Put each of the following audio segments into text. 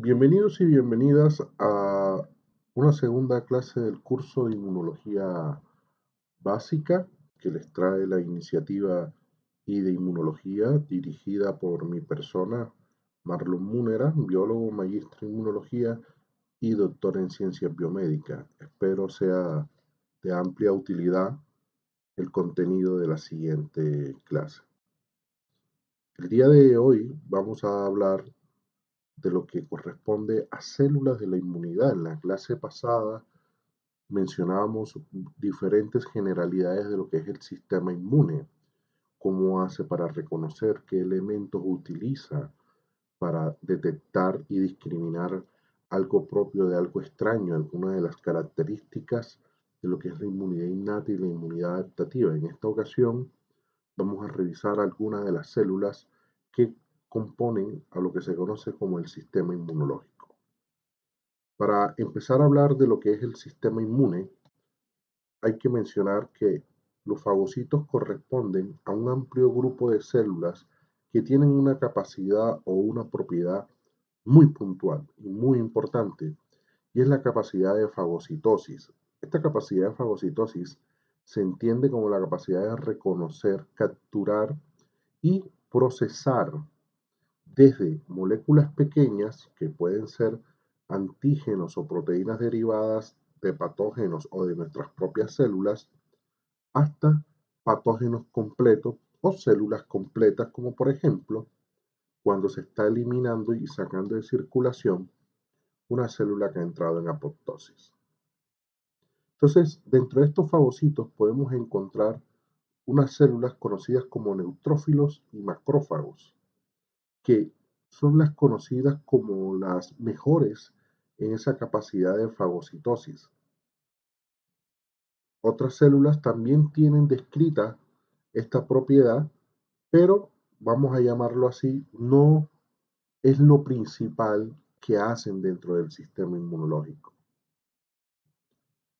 Bienvenidos y bienvenidas a una segunda clase del curso de Inmunología Básica que les trae la iniciativa y de Inmunología dirigida por mi persona, Marlon Múnera, biólogo, magíster en Inmunología y doctor en Ciencias Biomédicas. Espero sea de amplia utilidad el contenido de la siguiente clase. El día de hoy vamos a hablar de lo que corresponde a células de la inmunidad. En la clase pasada mencionábamos diferentes generalidades de lo que es el sistema inmune, cómo hace para reconocer, qué elementos utiliza para detectar y discriminar algo propio de algo extraño, algunas de las características de lo que es la inmunidad innata y la inmunidad adaptativa. En esta ocasión vamos a revisar algunas de las células que componen a lo que se conoce como el sistema inmunológico. Para empezar a hablar de lo que es el sistema inmune, hay que mencionar que los fagocitos corresponden a un amplio grupo de células que tienen una capacidad o una propiedad muy puntual y muy importante, y es la capacidad de fagocitosis. Esta capacidad de fagocitosis se entiende como la capacidad de reconocer, capturar y procesar desde moléculas pequeñas, que pueden ser antígenos o proteínas derivadas de patógenos o de nuestras propias células, hasta patógenos completos o células completas, como por ejemplo cuando se está eliminando y sacando de circulación una célula que ha entrado en apoptosis. Entonces, dentro de estos fagocitos podemos encontrar unas células conocidas como neutrófilos y macrófagos, que son las conocidas como las mejores en esa capacidad de fagocitosis. Otras células también tienen descrita esta propiedad, pero vamos a llamarlo así, no es lo principal que hacen dentro del sistema inmunológico.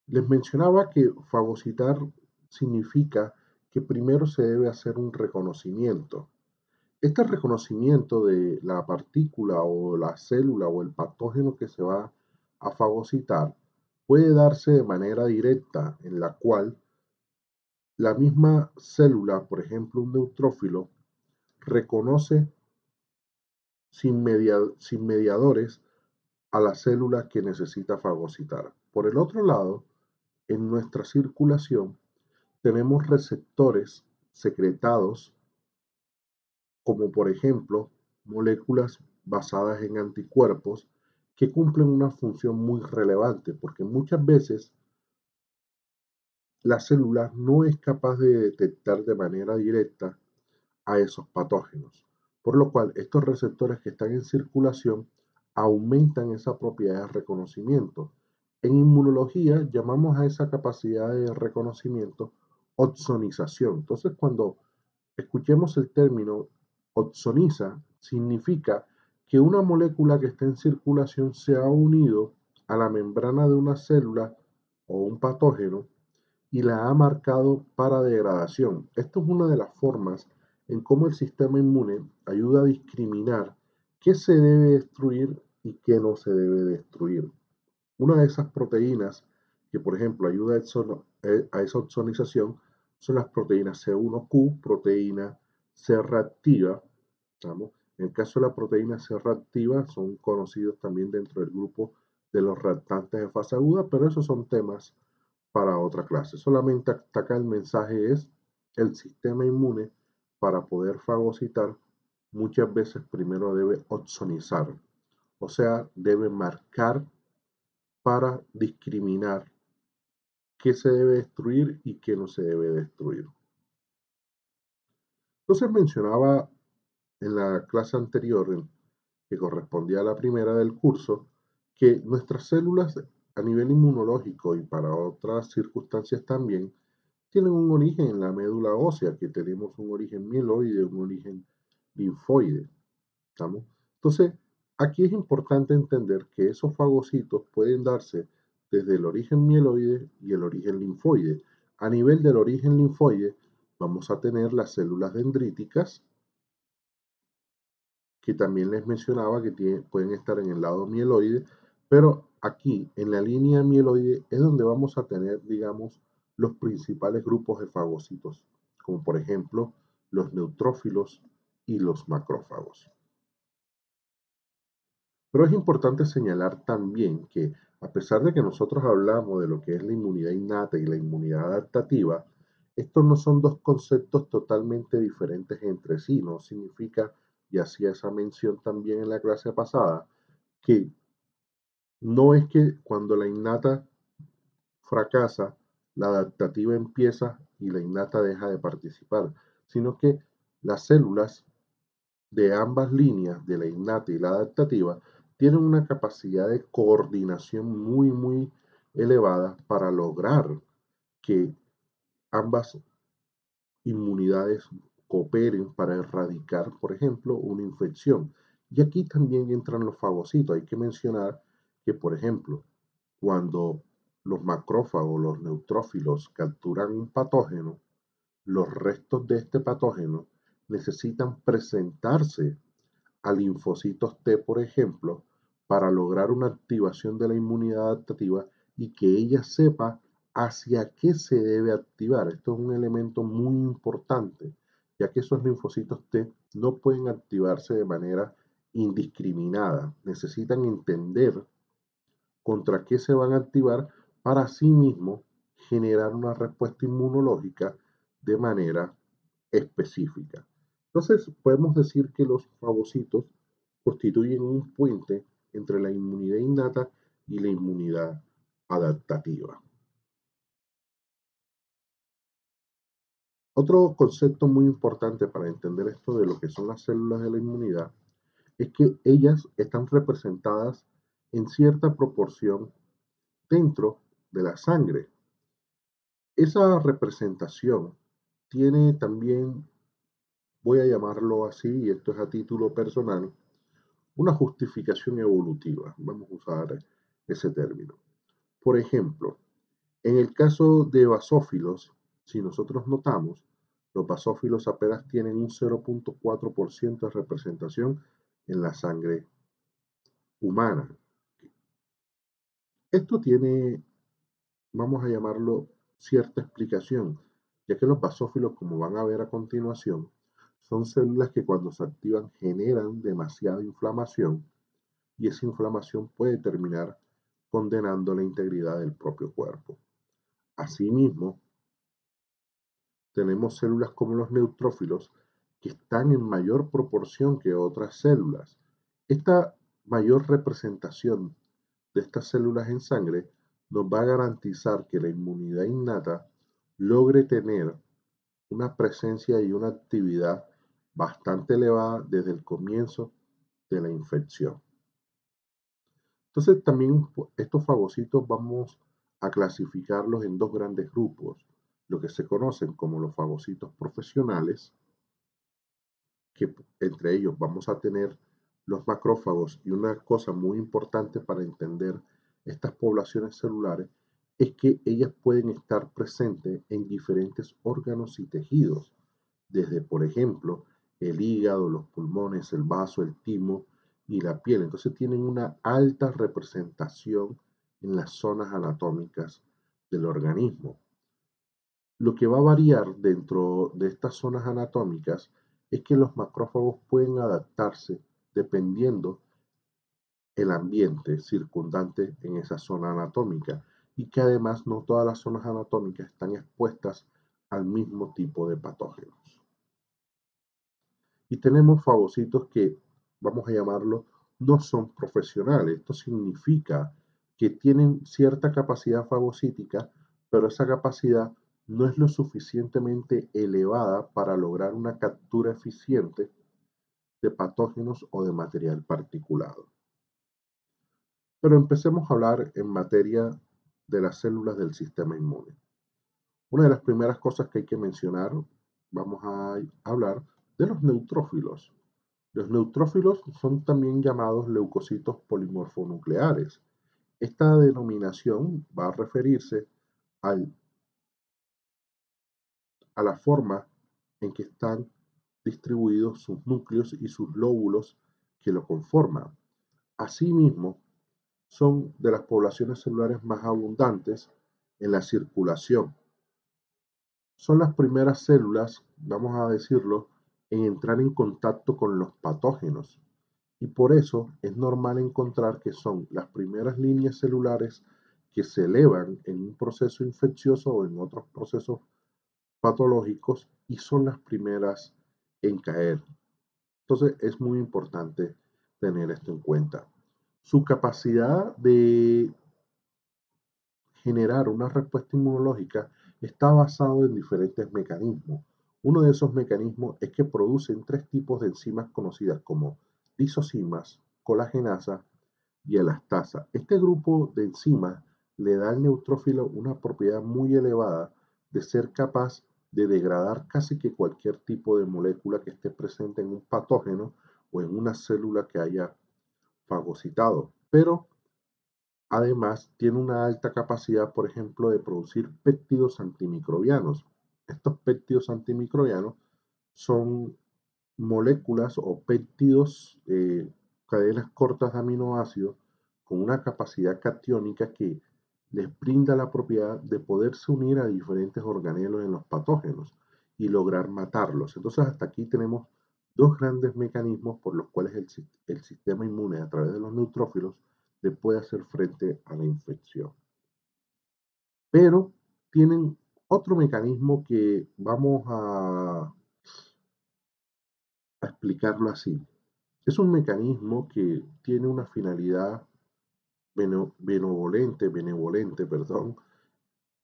Les mencionaba que fagocitar significa que primero se debe hacer un reconocimiento. Este reconocimiento de la partícula o la célula o el patógeno que se va a fagocitar puede darse de manera directa, en la cual la misma célula, por ejemplo un neutrófilo, reconoce sin mediadores a la célula que necesita fagocitar. Por el otro lado, en nuestra circulación tenemos receptores secretados, como por ejemplo moléculas basadas en anticuerpos, que cumplen una función muy relevante, porque muchas veces la célula no es capaz de detectar de manera directa a esos patógenos, por lo cual estos receptores que están en circulación aumentan esa propiedad de reconocimiento. En inmunología llamamos a esa capacidad de reconocimiento opsonización. Entonces, cuando escuchemos el término opsoniza, significa que una molécula que está en circulación se ha unido a la membrana de una célula o un patógeno y la ha marcado para degradación. Esto es una de las formas en cómo el sistema inmune ayuda a discriminar qué se debe destruir y qué no se debe destruir. Una de esas proteínas que, por ejemplo, ayuda a esa opsonización son las proteínas C1q, proteína C reactiva. ¿Estamos? En el caso de la proteína C reactiva, son conocidos también dentro del grupo de los reactantes de fase aguda, pero esos son temas para otra clase. Solamente hasta acá el mensaje es: el sistema inmune, para poder fagocitar, muchas veces primero debe opsonizar, o sea, debe marcar para discriminar qué se debe destruir y qué no se debe destruir. Entonces mencionaba en la clase anterior, que correspondía a la primera del curso, que nuestras células a nivel inmunológico y para otras circunstancias también tienen un origen en la médula ósea, que tenemos un origen mieloide, un origen linfoide. ¿Estamos? Entonces, aquí es importante entender que esos fagocitos pueden darse desde el origen mieloide y el origen linfoide. A nivel del origen linfoide, vamos a tener las células dendríticas, que también les mencionaba que pueden estar en el lado mieloide, pero aquí en la línea mieloide es donde vamos a tener, digamos, los principales grupos de fagocitos, como por ejemplo los neutrófilos y los macrófagos. Pero es importante señalar también que a pesar de que nosotros hablamos de lo que es la inmunidad innata y la inmunidad adaptativa, estos no son dos conceptos totalmente diferentes entre sí. No significa, y hacía esa mención también en la clase pasada, que no es que cuando la innata fracasa, la adaptativa empieza y la innata deja de participar, sino que las células de ambas líneas, de la innata y la adaptativa, tienen una capacidad de coordinación muy elevada para lograr que ambas inmunidades cooperen para erradicar, por ejemplo, una infección. Y aquí también entran los fagocitos. Hay que mencionar que, por ejemplo, cuando los macrófagos, los neutrófilos capturan un patógeno, los restos de este patógeno necesitan presentarse a linfocitos T, por ejemplo, para lograr una activación de la inmunidad adaptativa y que ella sepa hacia qué se debe activar. Esto es un elemento muy importante, ya que esos linfocitos T no pueden activarse de manera indiscriminada. Necesitan entender contra qué se van a activar para sí mismo generar una respuesta inmunológica de manera específica. Entonces, podemos decir que los fagocitos constituyen un puente entre la inmunidad innata y la inmunidad adaptativa. Otro concepto muy importante para entender esto de lo que son las células de la inmunidad es que ellas están representadas en cierta proporción dentro de la sangre. Esa representación tiene también, voy a llamarlo así, y esto es a título personal, una justificación evolutiva. Vamos a usar ese término. Por ejemplo, en el caso de basófilos, si nosotros notamos, los basófilos apenas tienen un 0.4% de representación en la sangre humana. Esto tiene, vamos a llamarlo, cierta explicación, ya que los basófilos, como van a ver a continuación, son células que cuando se activan generan demasiada inflamación y esa inflamación puede terminar condenando la integridad del propio cuerpo. Asimismo, tenemos células como los neutrófilos que están en mayor proporción que otras células. Esta mayor representación de estas células en sangre nos va a garantizar que la inmunidad innata logre tener una presencia y una actividad bastante elevada desde el comienzo de la infección. Entonces también estos fagocitos vamos a clasificarlos en dos grandes grupos, lo que se conocen como los fagocitos profesionales, que entre ellos vamos a tener los macrófagos, y una cosa muy importante para entender estas poblaciones celulares es que ellas pueden estar presentes en diferentes órganos y tejidos, desde por ejemplo el hígado, los pulmones, el vaso, el timo y la piel. Entonces tienen una alta representación en las zonas anatómicas del organismo. Lo que va a variar dentro de estas zonas anatómicas es que los macrófagos pueden adaptarse dependiendo el ambiente circundante en esa zona anatómica y que además no todas las zonas anatómicas están expuestas al mismo tipo de patógenos. Y tenemos fagocitos que, vamos a llamarlo, no son profesionales. Esto significa que tienen cierta capacidad fagocítica, pero esa capacidad no es lo suficientemente elevada para lograr una captura eficiente de patógenos o de material particulado. Pero empecemos a hablar en materia de las células del sistema inmune. Una de las primeras cosas que hay que mencionar, vamos a hablar de los neutrófilos. Los neutrófilos son también llamados leucocitos polimorfonucleares. Esta denominación va a referirse al, a la forma en que están distribuidos sus núcleos y sus lóbulos que lo conforman. Asimismo, son de las poblaciones celulares más abundantes en la circulación. Son las primeras células, vamos a decirlo, en entrar en contacto con los patógenos. Y por eso es normal encontrar que son las primeras líneas celulares que se elevan en un proceso infeccioso o en otros procesos patológicos y son las primeras en caer. Entonces es muy importante tener esto en cuenta. Su capacidad de generar una respuesta inmunológica está basado en diferentes mecanismos. Uno de esos mecanismos es que producen tres tipos de enzimas conocidas como lisocimas, colagenasa y elastasa. Este grupo de enzimas le da al neutrófilo una propiedad muy elevada de ser capaz de degradar casi que cualquier tipo de molécula que esté presente en un patógeno o en una célula que haya fagocitado. Pero además, tiene una alta capacidad, por ejemplo, de producir péptidos antimicrobianos. Estos péptidos antimicrobianos son moléculas o péptidos, cadenas cortas de aminoácidos con una capacidad catiónica que les brinda la propiedad de poderse unir a diferentes organelos en los patógenos y lograr matarlos. Entonces, hasta aquí tenemos dos grandes mecanismos por los cuales el sistema inmune a través de los neutrófilos le puede hacer frente a la infección. Pero tienen otro mecanismo que vamos a explicarlo así. Es un mecanismo que tiene una finalidad benevolente,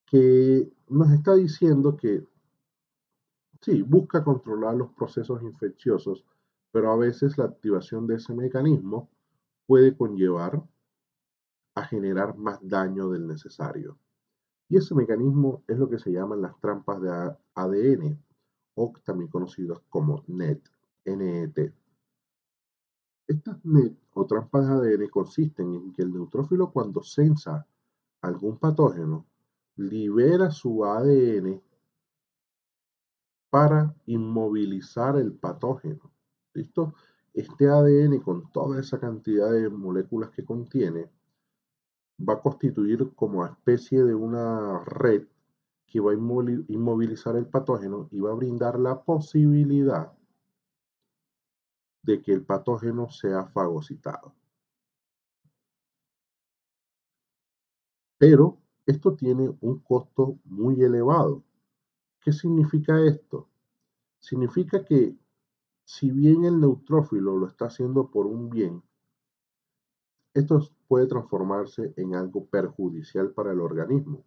que nos está diciendo que sí, busca controlar los procesos infecciosos, pero a veces la activación de ese mecanismo puede conllevar a generar más daño del necesario. Y ese mecanismo es lo que se llaman las trampas de ADN, o también conocidas como NET. Estas NET o trampas de ADN consisten en que el neutrófilo cuando sensa algún patógeno, libera su ADN para inmovilizar el patógeno. ¿Listo? Este ADN con toda esa cantidad de moléculas que contiene va a constituir como especie de una red que va a inmovilizar el patógeno y va a brindar la posibilidad de que el patógeno sea fagocitado. Pero esto tiene un costo muy elevado. ¿Qué significa esto? Significa que si bien el neutrófilo lo está haciendo por un bien, esto puede transformarse en algo perjudicial para el organismo.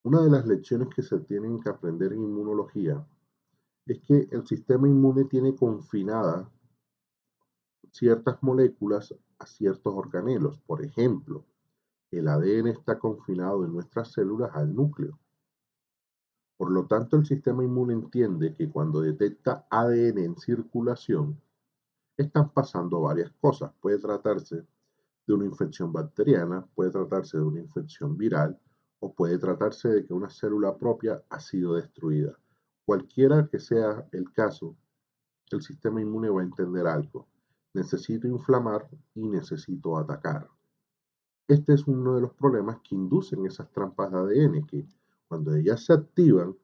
Una de las lecciones que se tienen que aprender en inmunología es que el sistema inmune tiene confinadas ciertas moléculas a ciertos organelos. Por ejemplo, el ADN está confinado en nuestras células al núcleo. Por lo tanto, el sistema inmune entiende que cuando detecta ADN en circulación, están pasando varias cosas. Puede tratarse de una infección bacteriana, puede tratarse de una infección viral o puede tratarse de que una célula propia ha sido destruida. Cualquiera que sea el caso, el sistema inmune va a entender algo. Necesito inflamar y necesito atacar. Este es uno de los problemas que inducen esas trampas de ADN, que cuando ellas se activan,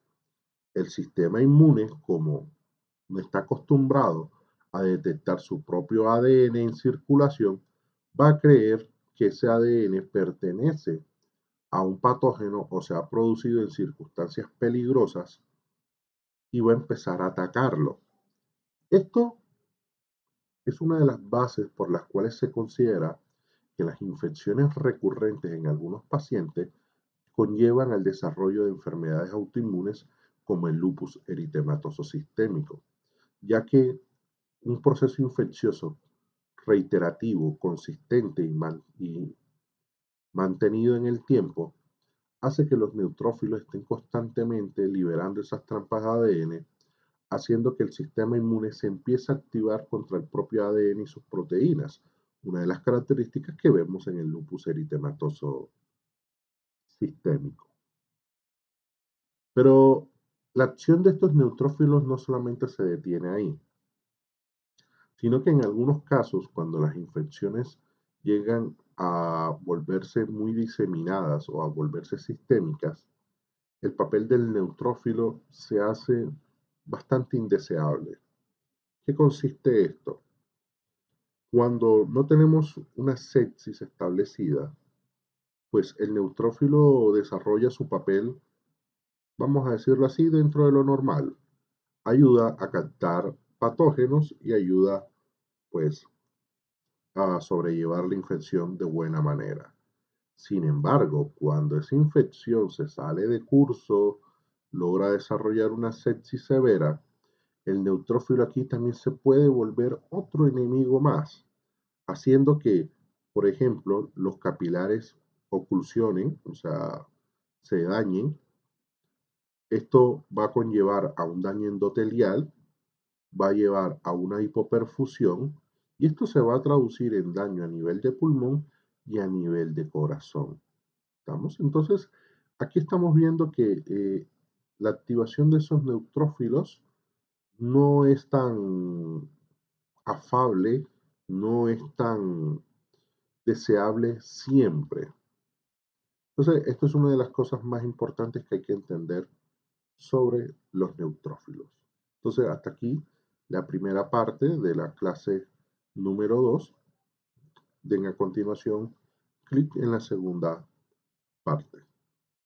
el sistema inmune, como no está acostumbrado a detectar su propio ADN en circulación, va a creer que ese ADN pertenece a un patógeno o se ha producido en circunstancias peligrosas y va a empezar a atacarlo. Esto es una de las bases por las cuales se considera que las infecciones recurrentes en algunos pacientes conllevan al desarrollo de enfermedades autoinmunes como el lupus eritematoso sistémico, ya que un proceso infeccioso reiterativo, consistente y mantenido en el tiempo hace que los neutrófilos estén constantemente liberando esas trampas de ADN, haciendo que el sistema inmune se empiece a activar contra el propio ADN y sus proteínas, una de las características que vemos en el lupus eritematoso sistémico. Pero la acción de estos neutrófilos no solamente se detiene ahí, sino que en algunos casos, cuando las infecciones llegan a volverse muy diseminadas o a volverse sistémicas, el papel del neutrófilo se hace bastante indeseable. ¿Qué consiste esto? Cuando no tenemos una sepsis establecida, pues el neutrófilo desarrolla su papel, vamos a decirlo así, dentro de lo normal. Ayuda a captar patógenos y ayuda pues a sobrellevar la infección de buena manera. Sin embargo, cuando esa infección se sale de curso, logra desarrollar una sepsis severa, el neutrófilo aquí también se puede volver otro enemigo más, haciendo que, por ejemplo, los capilares oclusionen, o sea, se dañen. Esto va a conllevar a un daño endotelial, va a llevar a una hipoperfusión y esto se va a traducir en daño a nivel de pulmón y a nivel de corazón. ¿Estamos? Entonces, aquí estamos viendo que la activación de esos neutrófilos no es tan afable, no es tan deseable siempre. Entonces, esto es una de las cosas más importantes que hay que entender sobre los neutrófilos. Entonces, hasta aquí la primera parte de la clase número 2. Den a continuación clic en la segunda parte.